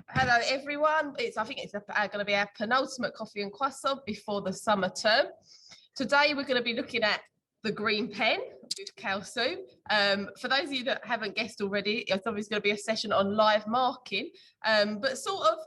Hello everyone. I think it's going to be our penultimate coffee and croissant before the summer term. Today we're going to be looking at the green pen with Kalsu. For those of you that haven't guessed already, it's obviously going to be a session on live marking, but sort of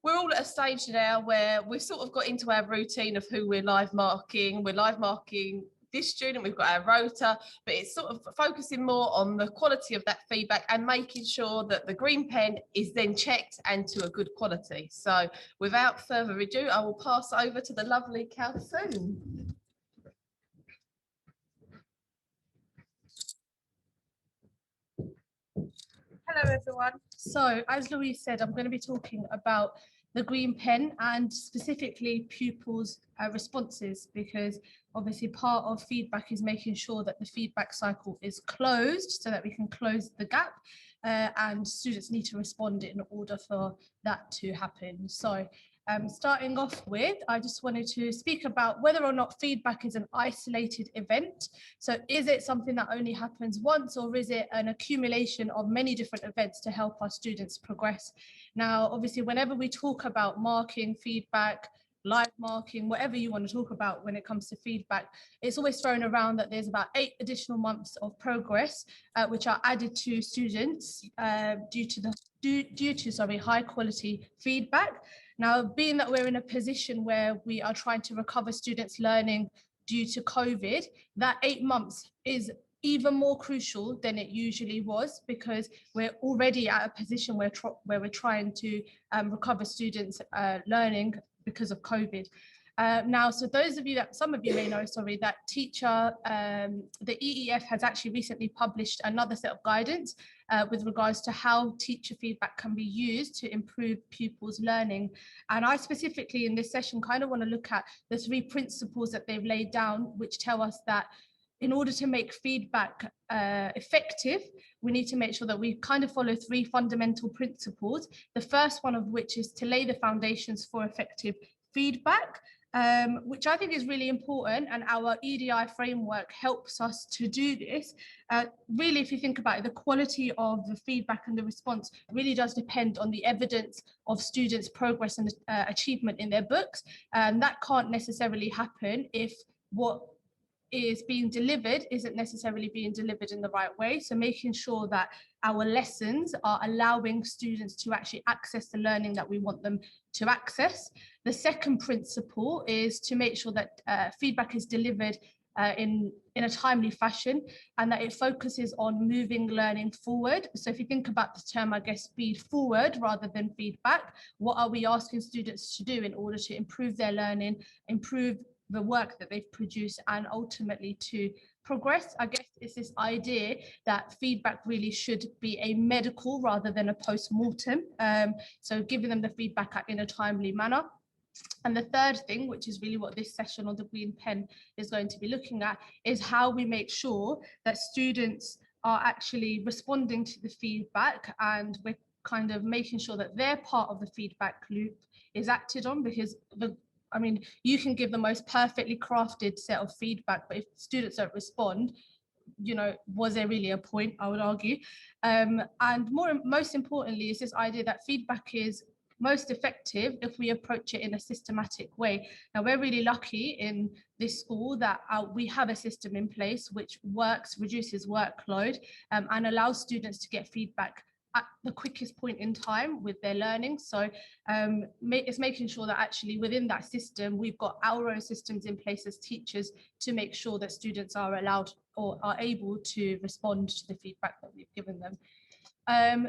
we're all at a stage now where we've sort of got into our routine of who we're live marking. We're live marking this student, we've got our rota, but it's sort of focusing more on the quality of that feedback and making sure that the green pen is then checked and to a good quality. So without further ado, I will pass over to the lovely Kalsu. Hello everyone. So as Louise said, I'm going to be talking about the green pen and specifically pupils' responses, because obviously part of feedback is making sure that the feedback cycle is closed so that we can close the gap, and students need to respond in order for that to happen. So starting off with, I just wanted to speak about whether or not feedback is an isolated event. So is it something that only happens once, or is it an accumulation of many different events to help our students progress? Now, obviously, whenever we talk about marking, feedback, live marking, whatever you want to talk about when it comes to feedback, it's always thrown around that there's about 8 additional months of progress which are added to students due to high quality feedback. Now, being that we're in a position where we are trying to recover students' learning due to COVID, that 8 months is even more crucial than it usually was, because we're already at a position where we're trying to recover students' learning because of COVID. Now, so those of you that, some of you may know, that the EEF has actually recently published another set of guidance with regards to how teacher feedback can be used to improve pupils' learning. And I specifically in this session kind of want to look at the 3 principles that they've laid down, which tell us that in order to make feedback effective, we need to make sure that we kind of follow 3 fundamental principles. The first one of which is to lay the foundations for effective feedback, which I think is really important, and our EDI framework helps us to do this. Really, if you think about it, the quality of the feedback and the response really does depend on the evidence of students' progress and achievement in their books, and that can't necessarily happen if what is being delivered isn't necessarily being delivered in the right way. So making sure that our lessons are allowing students to actually access the learning that we want them to access. The second principle is to make sure that feedback is delivered in a timely fashion, and that it focuses on moving learning forward. So if you think about the term, I guess, feed forward rather than feedback, what are we asking students to do in order to improve their learning, improve the work that they've produced, and ultimately to progress? I guess it's this idea that feedback really should be a medical rather than a post-mortem. So giving them the feedback in a timely manner. And the third thing, which is really what this session on the green pen is going to be looking at, is how we make sure that students are actually responding to the feedback, and we're kind of making sure that their part of the feedback loop is acted on, because you can give the most perfectly crafted set of feedback, but if students don't respond, was there really a point, I would argue. And most importantly is this idea that feedback is most effective if we approach it in a systematic way. Now, we're really lucky in this school that we have a system in place which works, reduces workload, and allows students to get feedback at the quickest point in time with their learning. So it's making sure that actually within that system, we've got our own systems in place as teachers to make sure that students are allowed or are able to respond to the feedback that we've given them.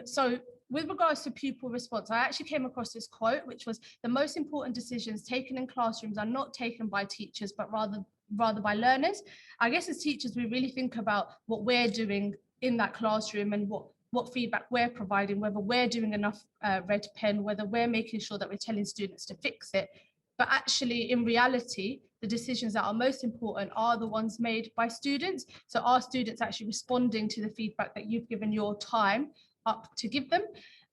So with regards to pupil response, I actually came across this quote, which was, the most important decisions taken in classrooms are not taken by teachers, but rather by learners. I guess as teachers, we really think about what we're doing in that classroom and what feedback we're providing, whether we're doing enough red pen, whether we're making sure that we're telling students to fix it. But actually, in reality, the decisions that are most important are the ones made by students. So are students actually responding to the feedback that you've given your time up to give them?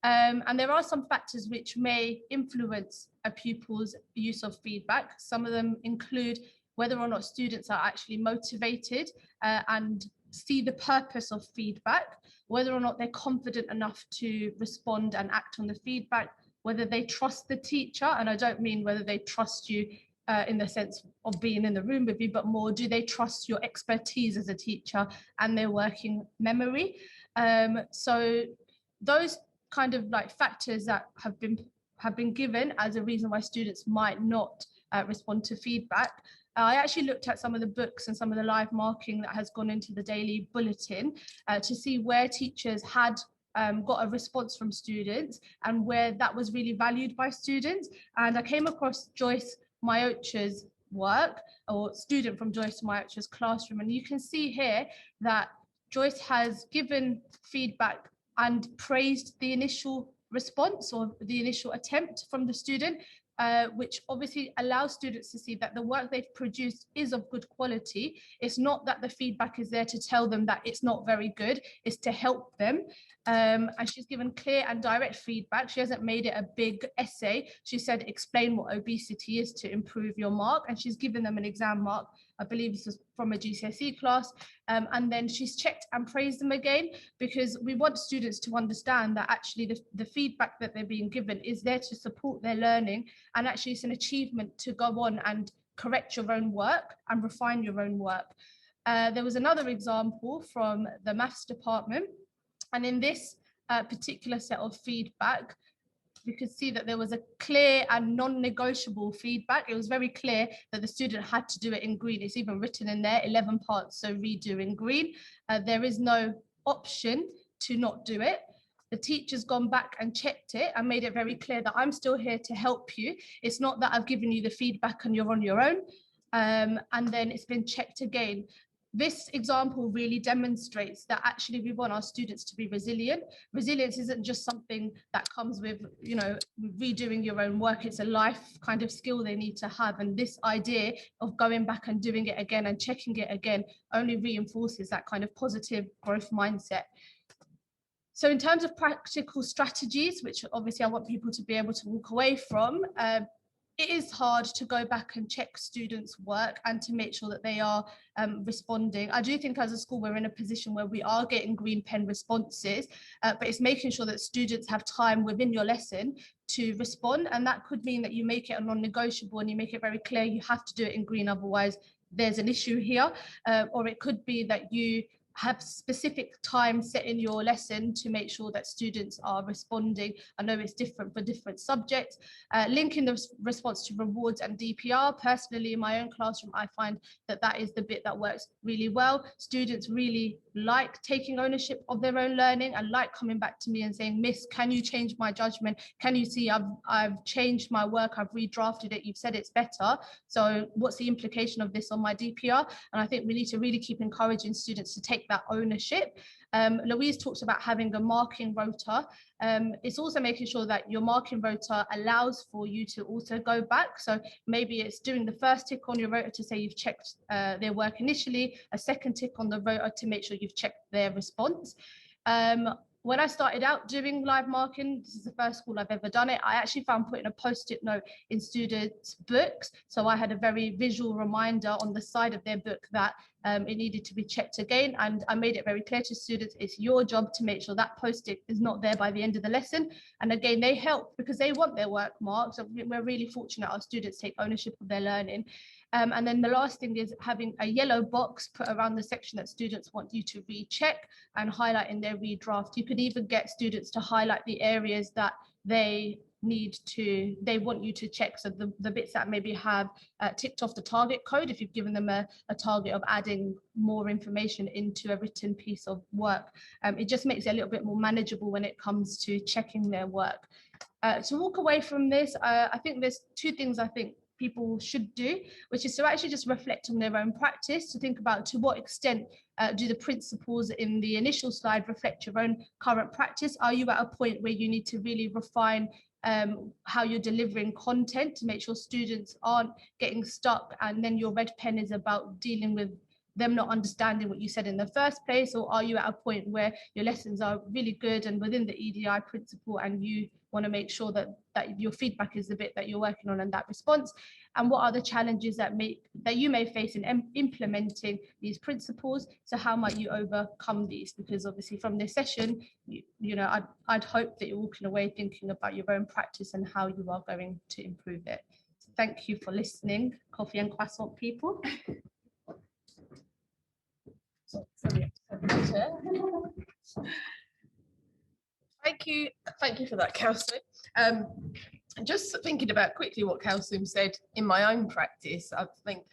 And there are some factors which may influence a pupil's use of feedback. Some of them include whether or not students are actually motivated and see the purpose of feedback, whether or not they're confident enough to respond and act on the feedback, whether they trust the teacher. And I don't mean whether they trust you in the sense of being in the room with you, but more, do they trust your expertise as a teacher and their working memory? So those kind of like factors that have been given as a reason why students might not respond to feedback. I actually looked at some of the books and some of the live marking that has gone into the daily bulletin to see where teachers had got a response from students and where that was really valued by students. And I came across Joyce Myocha's work, or student from Joyce Myocha's classroom. And you can see here that Joyce has given feedback and praised the initial response or the initial attempt from the student, which obviously allows students to see that the work they've produced is of good quality. It's not that the feedback is there to tell them that it's not very good, it's to help them. And she's given clear and direct feedback. She hasn't made it a big essay. She said, explain what obesity is to improve your mark. And she's given them an exam mark. I believe this was from a GCSE class. And then she's checked and praised them again, because we want students to understand that actually the feedback that they're being given is there to support their learning. And actually it's an achievement to go on and correct your own work and refine your own work. There was another example from the maths department. And in this particular set of feedback, we could see that there was a clear and non-negotiable feedback. It was very clear that the student had to do it in green. It's even written in there, 11 parts, so redo in green. There is no option to not do it. The teacher's gone back and checked it and made it very clear that I'm still here to help you. It's not that I've given you the feedback and you're on your own. And then it's been checked again. This example really demonstrates that actually we want our students to be resilient. Resilience isn't just something that comes with, you know, redoing your own work. It's a life kind of skill they need to have. And this idea of going back and doing it again and checking it again only reinforces that kind of positive growth mindset. So in terms of practical strategies, which obviously I want people to be able to walk away from, it is hard to go back and check students' work and to make sure that they are responding. I do think as a school, we're in a position where we are getting green pen responses, but it's making sure that students have time within your lesson to respond. And that could mean that you make it a non-negotiable and you make it very clear you have to do it in green, otherwise there's an issue here. Or it could be that you have specific time set in your lesson to make sure that students are responding. I know it's different for different subjects. Linking the response to rewards and DPR. Personally, in my own classroom, I find that that is the bit that works really well. Students really like taking ownership of their own learning and like coming back to me and saying, Miss, can you change my judgment? Can you see I've changed my work, I've redrafted it, you've said it's better. So what's the implication of this on my DPR? And I think we need to really keep encouraging students to take that ownership. Louise talks about having a marking rota. It's also making sure that your marking rota allows for you to also go back. So maybe it's doing the first tick on your rota to say you've checked their work initially, a second tick on the rota to make sure you've checked their response. When I started out doing live marking, this is the first school I've ever done it, I actually found putting a post-it note in students' books. So I had a very visual reminder on the side of their book that it needed to be checked again. And I made it very clear to students, it's your job to make sure that post-it is not there by the end of the lesson. And again, they help because they want their work marked. So we're really fortunate our students take ownership of their learning. And then the last thing is having a yellow box put around the section that students want you to recheck and highlight in their redraft. You could even get students to highlight the areas that they want you to check. So the bits that maybe have ticked off the target code, if you've given them a target of adding more information into a written piece of work, it just makes it a little bit more manageable when it comes to checking their work. To walk away from this, I think there's two things I think people should do, which is to actually just reflect on their own practice, to think about to what extent do the principles in the initial slide reflect your own current practice. Are you at a point where you need to really refine how you're delivering content to make sure students aren't getting stuck, and then your red pen is about dealing with them not understanding what you said in the first place, or are you at a point where your lessons are really good and within the EDI principle, and you want to make sure that your feedback is the bit that you're working on and that response? And what are the challenges that you may face in implementing these principles? So how might you overcome these? Because obviously from this session, you know, I'd hope that you're walking away thinking about your own practice and how you are going to improve it. So thank you for listening, coffee and croissant people. Thank you for that, Kelsey. Just thinking about quickly what Kelsey said in my own practice, I think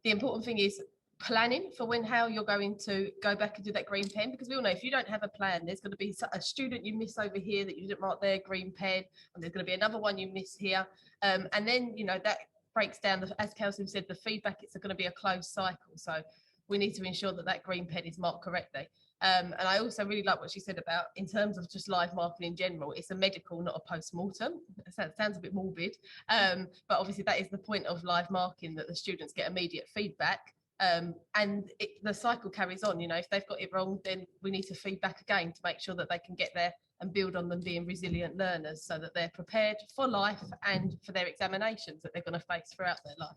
the important thing is planning for how you're going to go back and do that green pen, because we all know if you don't have a plan, there's going to be a student you miss over here that you didn't mark their green pen, and there's going to be another one you miss here, and then you know that breaks down, as Kelsey said, the feedback. It's going to be a closed cycle, so we need to ensure that that green pen is marked correctly. And I also really like what she said about, in terms of just live marking in general, it's a medical, not a post-mortem. That sounds a bit morbid, but obviously that is the point of live marking, that the students get immediate feedback, and the cycle carries on. You know, if they've got it wrong, then we need to feedback again to make sure that they can get there and build on them being resilient learners, so that they're prepared for life and for their examinations that they're going to face throughout their life.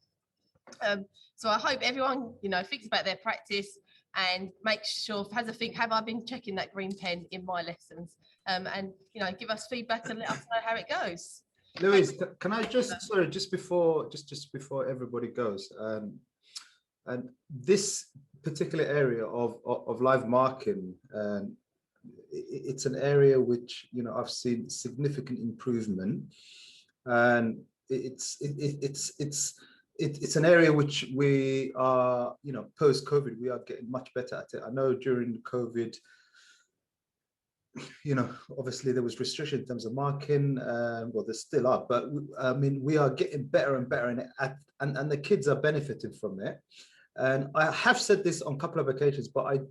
So I hope everyone, you know, thinks about their practice and make sure, has a think, have I been checking that green pen in my lessons? And, you know, give us feedback and let us know how it goes. Louise, can I just, sorry, just before everybody goes, and this particular area of live marking, it's an area which, you know, I've seen significant improvement, and it's an area which we are, you know, post-COVID, we are getting much better at it. I know during COVID, you know, obviously there was restriction in terms of marking, well, there still are, but I mean, we are getting better and better in it, and the kids are benefiting from it. And I have said this on a couple of occasions, but I've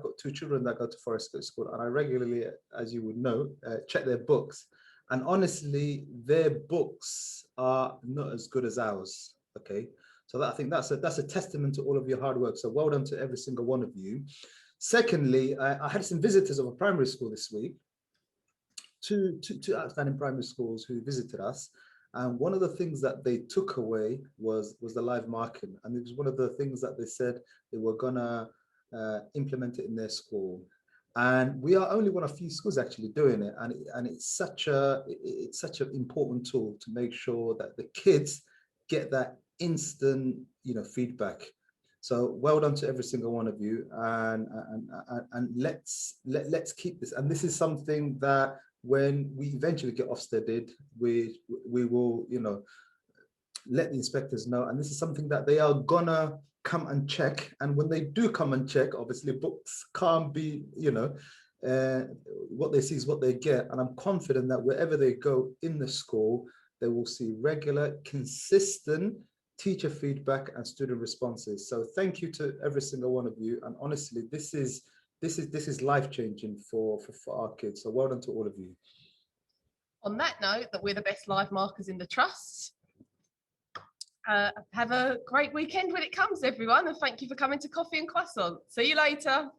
got 2 children that go to Forest Gate School, and I regularly, as you would know, check their books. And honestly, their books are not as good as ours. Okay, so I think that's a testament to all of your hard work. So well done to every single one of you. Secondly, I had some visitors of a primary school this week, two outstanding primary schools who visited us. And one of the things that they took away was the live marking. And it was one of the things that they said they were gonna implement it in their school. And we are only one of few schools actually doing it. And it's such an important tool to make sure that the kids get that instant, you know, feedback. So well done to every single one of you. And let's keep this. And this is something that, when we eventually get Ofsteded, we will, you know, let the inspectors know. And this is something that they are gonna come and check. And when they do come and check, obviously books can't be, you know, what they see is what they get. And I'm confident that wherever they go in the school, they will see regular, consistent teacher feedback and student responses. So thank you to every single one of you. And honestly, this is life-changing for our kids. So well done to all of you. On that note, that we're the best live markers in the trust. Have a great weekend when it comes, everyone, and thank you for coming to Coffee and Croissant. See you later.